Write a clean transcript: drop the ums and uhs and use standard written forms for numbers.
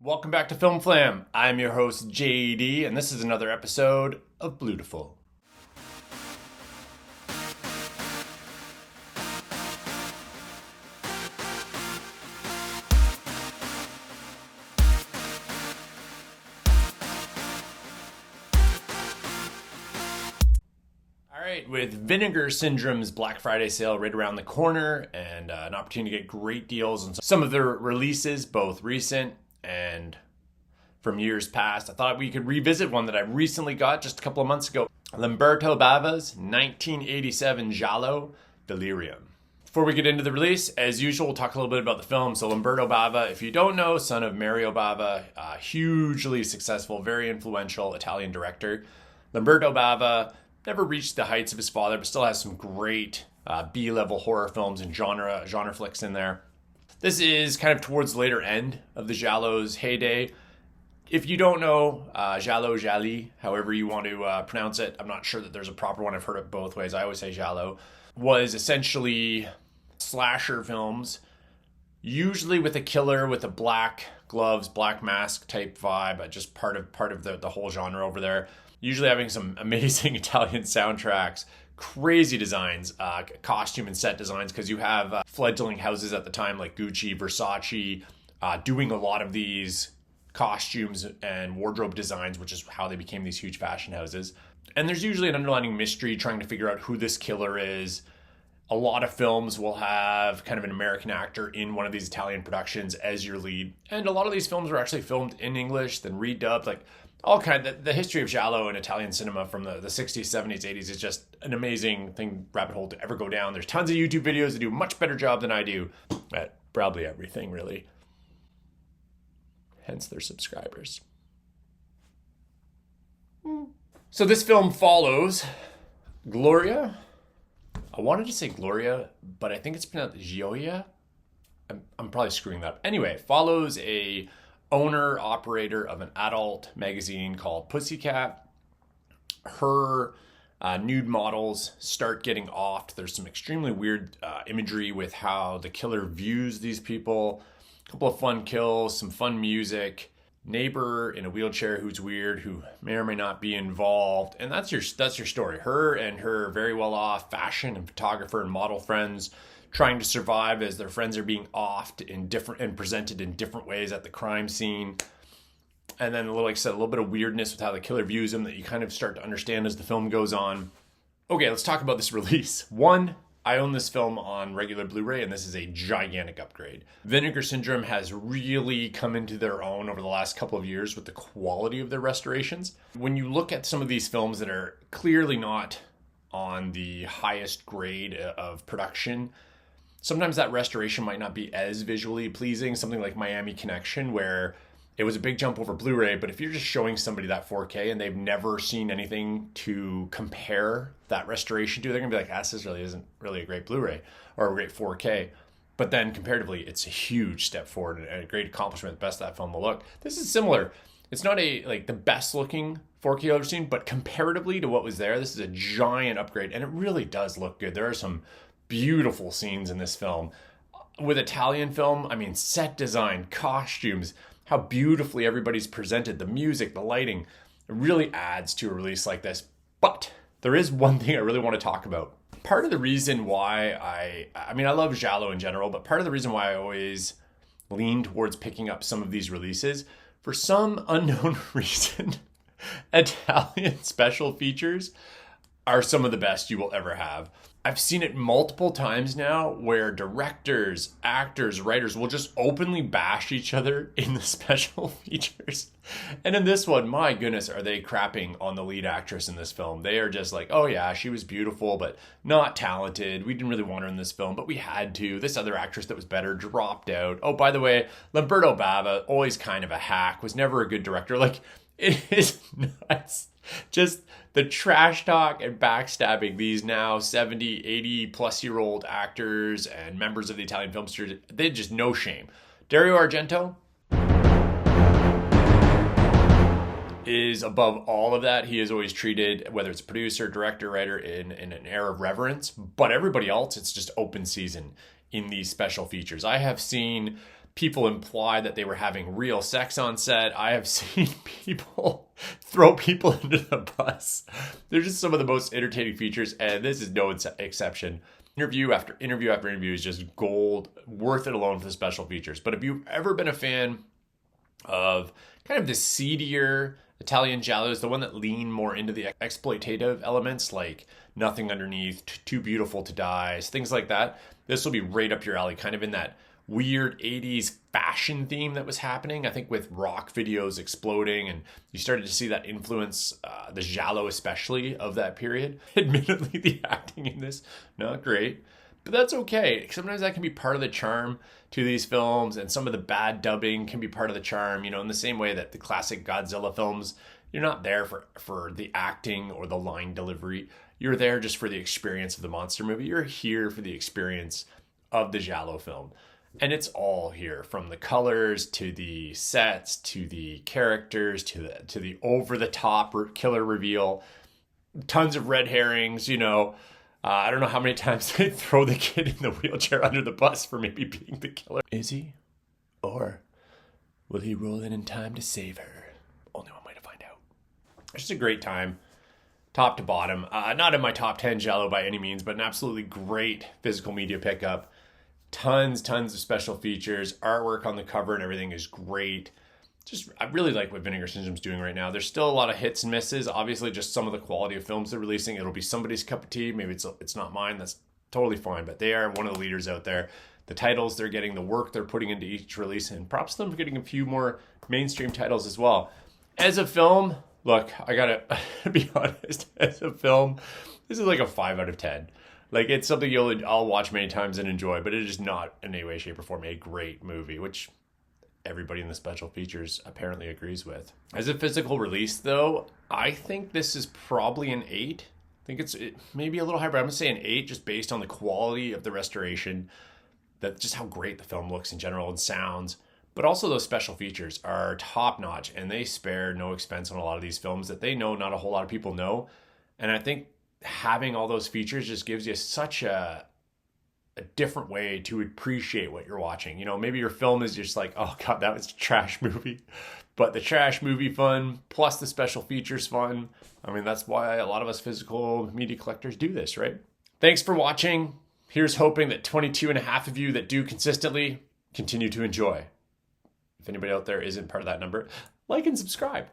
Welcome back to Film Flam. I'm your host JD, and this is another episode of Beautiful. With Vinegar Syndrome's Black Friday sale right around the corner and an opportunity to get great deals on some of their releases, both recent and from years past, I thought we could revisit one that I recently got just a couple of months ago. Lambert Bava's 1987 Giallo, Delirium. Before we get into the release, as usual, we'll talk a little bit about the film. So Lambert Bava, if you don't know, son of Mario Bava, hugely successful, very influential Italian director. Lambert Bava never reached the heights of his father, but still has some great B-level horror films and genre flicks in there. This is kind of towards the later end of the Giallo's heyday. If you don't know Giallo, Gialli, however you want to pronounce it, I'm not sure that there's a proper one. I've heard it both ways. I always say Giallo. Was essentially slasher films, usually with a killer with a black gloves, black mask type vibe, just part of the whole genre over there. Usually having some amazing Italian soundtracks, crazy designs, costume and set designs, because you have fledgling houses at the time like Gucci, Versace, doing a lot of these costumes and wardrobe designs, which is how they became these huge fashion houses. And there's usually an underlying mystery trying to figure out who this killer is. A lot of films will have kind of an American actor in one of these Italian productions as your lead. And a lot of these films were actually filmed in English, then redubbed, like all kind of the history of Giallo in Italian cinema from the 60s, 70s, 80s is just an amazing rabbit hole to ever go down. There's tons of YouTube videos that do a much better job than I do at probably everything, really. Hence their subscribers. So this film follows Gloria. I wanted to say Gloria, but I think it's pronounced Gioia. I'm probably screwing that up. Anyway, follows a owner-operator of an adult magazine called Pussycat. Her nude models start getting offed. There's some extremely weird imagery with how the killer views these people. A couple of fun kills, some fun music. Neighbor in a wheelchair who's weird, who may or may not be involved. And that's your story. Her and her very well-off fashion and photographer and model friends trying to survive as their friends are being offed and presented in different ways at the crime scene. And then, like I said, a little bit of weirdness with how the killer views them that you kind of start to understand as the film goes on. Okay, let's talk about this release. One, I own this film on regular Blu-ray, and this is a gigantic upgrade. Vinegar Syndrome has really come into their own over the last couple of years with the quality of their restorations. When you look at some of these films that are clearly not on the highest grade of production, sometimes that restoration might not be as visually pleasing. Something like Miami Connection, where it was a big jump over Blu-ray, but if you're just showing somebody that 4K and they've never seen anything to compare that restoration to, they're gonna be like, this really isn't really a great Blu-ray or a great 4K. But then comparatively, it's a huge step forward and a great accomplishment, the best that film will look. This is similar. It's not the best looking 4K I've ever seen, but comparatively to what was there, this is a giant upgrade, and it really does look good. There are some beautiful scenes in this film. With Italian film, I mean, set design, costumes, how beautifully everybody's presented, the music, the lighting, it really adds to a release like this. But there is one thing I really want to talk about. Part of the reason why I love Giallo in general, but part of the reason why I always lean towards picking up some of these releases, for some unknown reason, Italian special features are some of the best you will ever have. I've seen it multiple times now where directors, actors, writers will just openly bash each other in the special features. And in this one, my goodness, are they crapping on the lead actress in this film. They are just like, oh yeah, she was beautiful, but not talented. We didn't really want her in this film, but we had to. This other actress that was better dropped out. Oh, by the way, Lambert Bava, always kind of a hack, was never a good director. Like, it is nuts. Just the trash talk and backstabbing these now 70, 80 plus year old actors and members of the Italian film studio, they just no shame. Dario Argento is above all of that. He is always treated, whether it's producer, director, writer, in an air of reverence. But everybody else, it's just open season in these special features. I have seen people imply that they were having real sex on set. I have seen people throw people into the bus. They're just some of the most entertaining features, and this is no exception. Interview after interview after interview is just gold, worth it alone for the special features. But if you've ever been a fan of kind of the seedier Italian giallos, the one that lean more into the exploitative elements, like Nothing Underneath, Too Beautiful to Die, things like that, this will be right up your alley, kind of in that weird 80s fashion theme that was happening, I think, with rock videos exploding, and you started to see that influence the giallo especially of that period. Admittedly, the acting in this, not great, but that's okay. Sometimes that can be part of the charm to these films, and some of the bad dubbing can be part of the charm, you know, in the same way that the classic Godzilla films, you're not there for the acting or the line delivery. You're there just for the experience of the monster movie. You're here for the experience of the giallo film. And it's all here, from the colors to the sets to the characters to the over-the-top killer reveal. Tons of red herrings, you know. I don't know how many times they throw the kid in the wheelchair under the bus for maybe being the killer. Is he? Or will he roll in time to save her? Only one way to find out. It's just a great time, top to bottom. Not in my top 10 giallo by any means, but an absolutely great physical media pickup. Tons of special features. Artwork on the cover and everything is great. I really like what Vinegar Syndrome's doing right now. There's still a lot of hits and misses. Obviously, just some of the quality of films they're releasing. It'll be somebody's cup of tea. Maybe it's not mine. That's totally fine. But they are one of the leaders out there. The titles they're getting, the work they're putting into each release, and props to them for getting a few more mainstream titles as well. As a film, look, I gotta be honest. As a film, this is like a 5 out of 10. Like, it's something I'll watch many times and enjoy, but it is not in any way, shape, or form a great movie, which everybody in the special features apparently agrees with. As a physical release, though, I think this is probably an 8. I think it's maybe a little higher, but I'm going to say an 8 just based on the quality of the restoration, just how great the film looks in general and sounds. But also those special features are top-notch, and they spare no expense on a lot of these films that they know not a whole lot of people know. And I think having all those features just gives you such a different way to appreciate what you're watching. You know, maybe your film is just like, oh God, that was a trash movie. But the trash movie fun, plus the special features fun. I mean, that's why a lot of us physical media collectors do this, right? Thanks for watching. Here's hoping that 22.5 of you that do consistently continue to enjoy. If anybody out there isn't part of that number, like and subscribe.